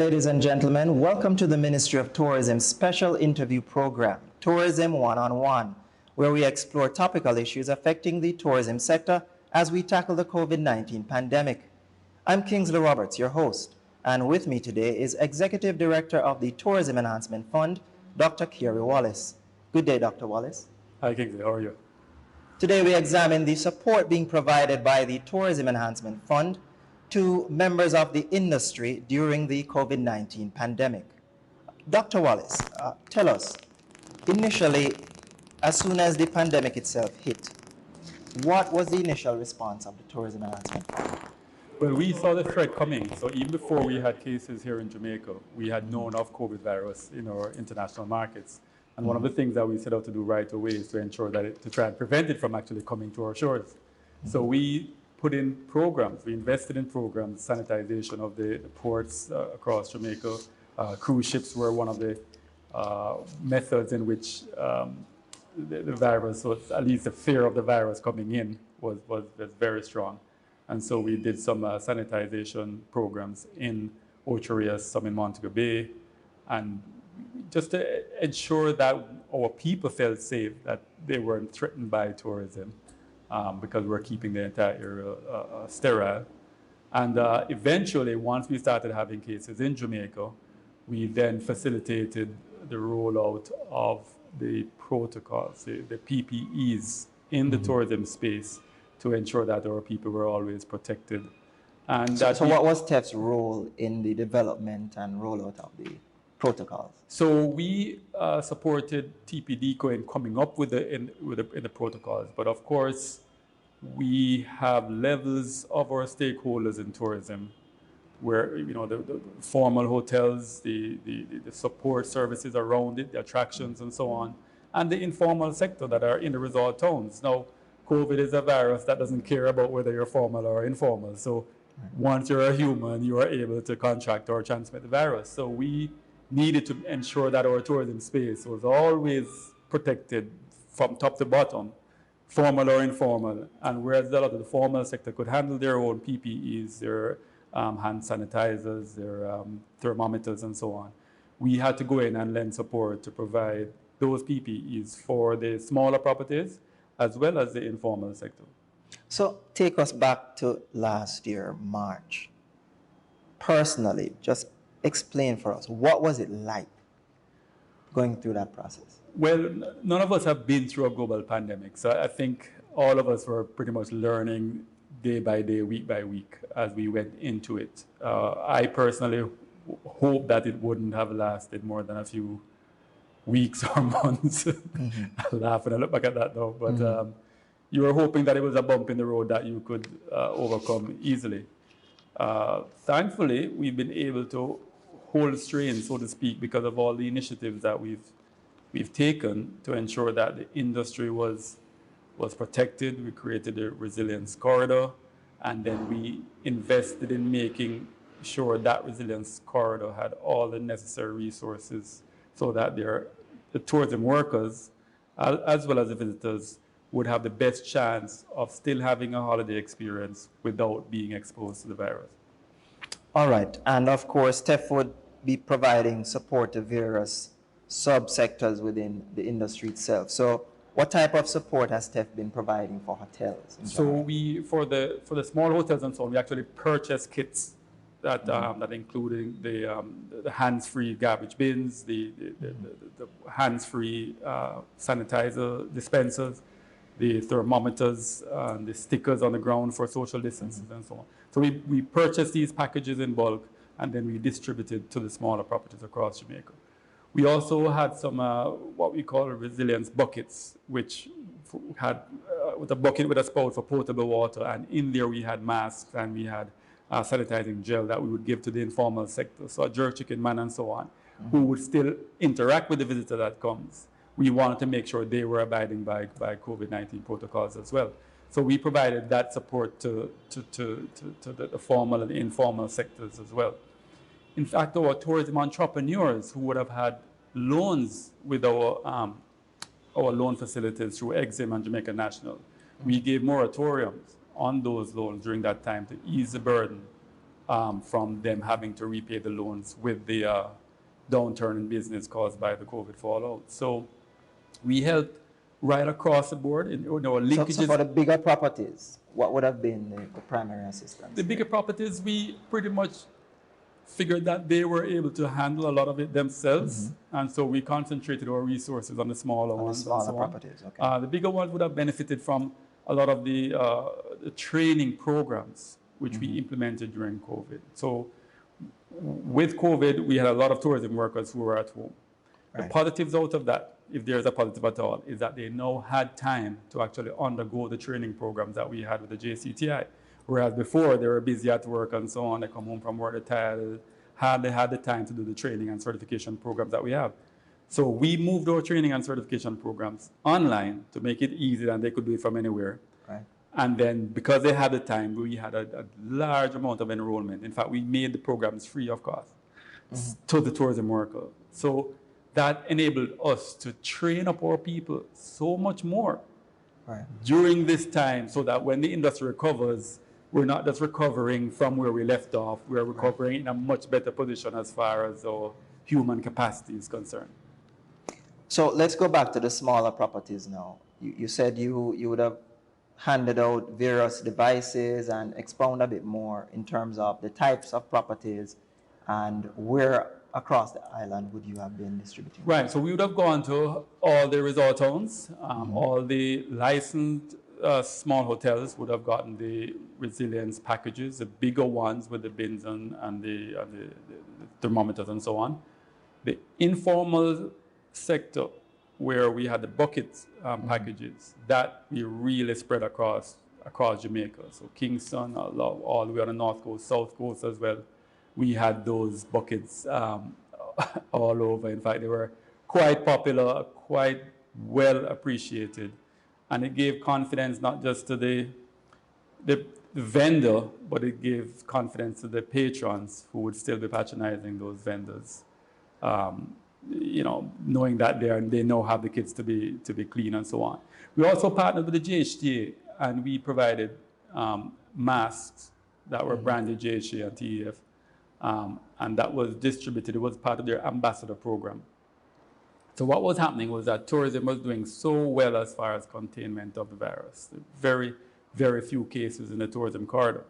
ladies and gentlemen. Welcome to the Ministry of Tourism's special interview program, Tourism One-on-One, where we explore topical issues affecting the tourism sector as we tackle the COVID-19 pandemic. I'm Kingsley Roberts, your host, and with me today is Executive Director of the Tourism Enhancement Fund, Dr. Kerry Wallace. Good day, Dr. Wallace. Hi, Kingsley. How are you? Today we examine the support being provided by the Tourism Enhancement Fund to members of the industry during the COVID-19 pandemic. Dr. Wallace, tell us, initially, as soon as the pandemic itself hit, what was the initial response of the Tourism Enhancement Fund? Well, we saw the threat coming. So even before we had cases here in Jamaica, we had known of COVID virus in our international markets. And one of the things that we set out to do right away is to ensure that to try and prevent it from actually coming to our shores. So we put in programs. We invested in programs, sanitization of the ports across Jamaica. Cruise ships were one of the methods in which the virus, or at least the fear of the virus coming in, was very strong. And so we did some sanitization programs in Ocho, some in Montego Bay, and just to ensure that our people felt safe, that they weren't threatened by tourism. Because we're keeping the entire area sterile. And eventually, once we started having cases in Jamaica, we then facilitated the rollout of the protocols, the PPEs in the tourism space to ensure that our people were always protected. And so what was TEV's role in the development and rollout of the protocols? So we supported TPDCO in coming up with the protocols, but of course we have levels of our stakeholders in tourism, where the formal hotels, the support services around it, the attractions and so on, and the informal sector that are in the resort towns. Now, COVID is a virus that doesn't care about whether you're formal or informal. So once you're a human, you are able to contract or transmit the virus. So we needed to ensure that our tourism space was always protected from top to bottom, formal or informal. And whereas a lot of the formal sector could handle their own PPEs, their hand sanitizers, their thermometers and so on, we had to go in and lend support to provide those PPEs for the smaller properties as well as the informal sector. So take us back to last year, March. Personally, just explain for us, what was it like going through that process? Well, none of us have been through a global pandemic, so I think all of us were pretty much learning day by day, week by week as we went into it. I personally hope that it wouldn't have lasted more than a few weeks or months. I laugh when I look back at that now, but you were hoping that it was a bump in the road that you could overcome easily. Thankfully, we've been able to hold strain, so to speak, because of all the initiatives that we've taken to ensure that the industry was protected. We created a resilience corridor, and then we invested in making sure that resilience corridor had all the necessary resources so that the tourism workers, as well as the visitors, would have the best chance of still having a holiday experience without being exposed to the virus. All right, and of course, TEF would be providing support to various subsectors within the industry itself. So what type of support has TEF been providing for hotels? So we, for the small hotels and so on, we actually purchase kits that that including the hands-free garbage bins, the hands-free sanitizer dispensers, the thermometers, the stickers on the ground for social distances and so on. So we purchased these packages in bulk, and then we distributed to the smaller properties across Jamaica. We also had some what we call resilience buckets, which had with a bucket with a spout for potable water, and in there we had masks and we had sanitizing gel that we would give to the informal sector, so a jerk chicken man and so on, who would still interact with the visitor that comes. We wanted to make sure they were abiding by COVID-19 protocols as well. So we provided that support to the formal and the informal sectors as well. In fact, our tourism entrepreneurs who would have had loans with our loan facilities through Exim and Jamaica National, we gave moratoriums on those loans during that time to ease the burden from them having to repay the loans with the downturn in business caused by the COVID fallout. So we helped right across the board in our linkages. So for the bigger properties, what would have been the primary assistance? The bigger properties, we pretty much figured that they were able to handle a lot of it themselves. And so we concentrated our resources on the smaller ones. The smaller properties, okay. The bigger ones would have benefited from a lot of the training programs which we implemented during COVID. So with COVID, we had a lot of tourism workers who were at home. Right. The positives out of that, if there's a positive at all, is that they now had time to actually undergo the training programs that we had with the JCTI. Whereas before, they were busy at work and so on, they come home from work, they're tired, hardly had the time to do the training and certification programs that we have. So we moved our training and certification programs online to make it easy and they could do it from anywhere. Right. And then because they had the time, we had a large amount of enrollment. In fact, we made the programs free of cost to the tourism worker. So that enabled us to train up our people so much more during this time so that when the industry recovers, we're not just recovering from where we left off, we're recovering in a much better position as far as our human capacity is concerned. So let's go back to the smaller properties now. You said you would have handed out various devices and expound a bit more in terms of the types of properties and where across the island would you have been distributing? Right, so we would have gone to all the resort towns, all the licensed small hotels would have gotten the resilience packages, the bigger ones with the bins and the thermometers and so on. The informal sector where we had the bucket packages, that we really spread across Jamaica. So Kingston, all the way on the north coast, south coast as well. We had those buckets all over. In fact, they were quite popular, quite well appreciated. And it gave confidence not just to the vendor, but it gave confidence to the patrons who would still be patronizing those vendors. You know, knowing that they now have the kids to be clean and so on. We also partnered with the JHTA and we provided masks that were branded JHTA and TEF. And that was distributed. It was part of their ambassador program. So what was happening was that tourism was doing so well as far as containment of the virus. Very, very few cases in the tourism corridor,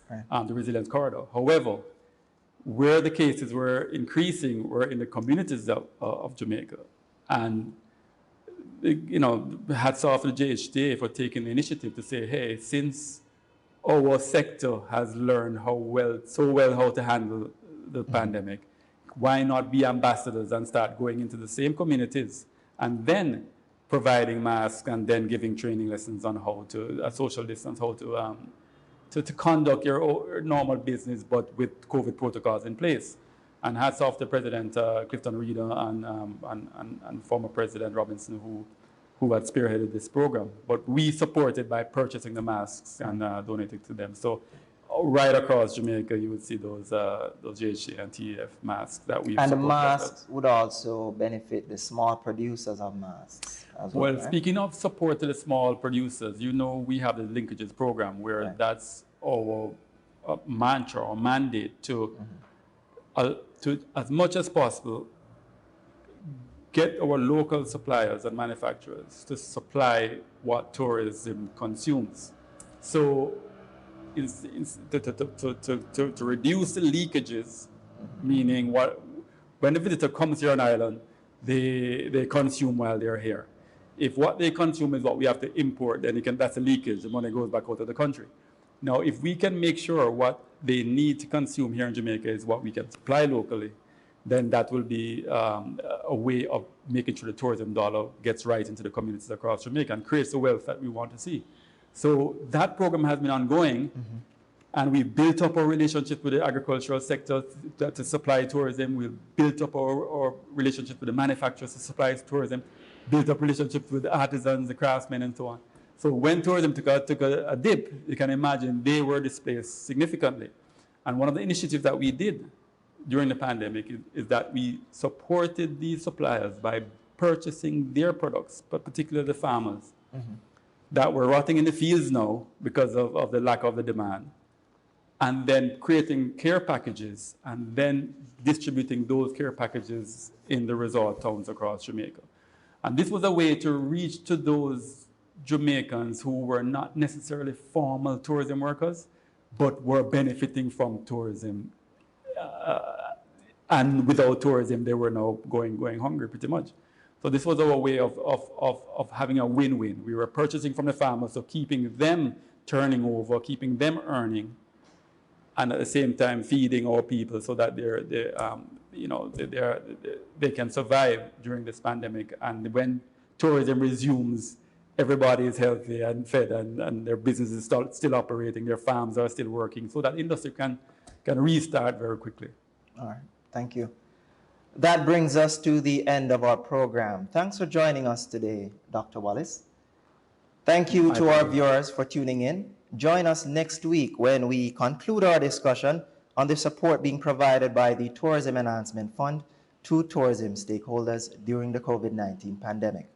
the resilience corridor. However, where the cases were increasing were in the communities of Jamaica. And, you know, hats off to the JHTA for taking the initiative to say, hey, since our sector has learned so well how to handle the pandemic, why not be ambassadors and start going into the same communities and then providing masks and then giving training lessons on how to social distance, how to conduct your normal business, but with COVID protocols in place. And hats off to President Clifton Reeder and former President Robinson, who had spearheaded this program. But we supported by purchasing the masks and donating to them. So right across Jamaica, you would see those JHA and TEF masks that we. And the masks would also benefit the small producers of masks as well. Well, speaking of support to the small producers, you know, we have the Linkages program where that's our mantra or mandate to as much as possible get our local suppliers and manufacturers to supply what tourism consumes. So to reduce the leakages, meaning when the visitor comes here on island, they consume while they're here. If what they consume is what we have to import, then that's a leakage. The money goes back out of the country. Now, if we can make sure what they need to consume here in Jamaica is what we can supply locally, then that will be a way of making sure the tourism dollar gets right into the communities across Jamaica and creates the wealth that we want to see. So that program has been ongoing, and we built up our relationship with the agricultural sector to supply tourism. We built up our relationship with the manufacturers to supply tourism, built up relationships with the artisans, the craftsmen, and so on. So when tourism took a dip, you can imagine they were displaced significantly. And one of the initiatives that we did during the pandemic is that we supported these suppliers by purchasing their products, but particularly the farmers, that were rotting in the fields now because of the lack of the demand. and then creating care packages, and then distributing those care packages in the resort towns across Jamaica. And this was a way to reach to those Jamaicans who were not necessarily formal tourism workers, but were benefiting from tourism. And without tourism, they were now going hungry pretty much. So this was our way of having a win-win. We were purchasing from the farmers, so keeping them turning over, keeping them earning, and at the same time feeding our people so that they can survive during this pandemic. And when tourism resumes, everybody is healthy and fed, and their business is still operating, their farms are still working, so that industry can restart very quickly. All right, thank you. That brings us to the end of our program. Thanks for joining us today, Dr. Wallace. Thank you to our viewers for tuning in. Join us next week when we conclude our discussion on the support being provided by the Tourism Enhancement Fund to tourism stakeholders during the COVID-19 pandemic.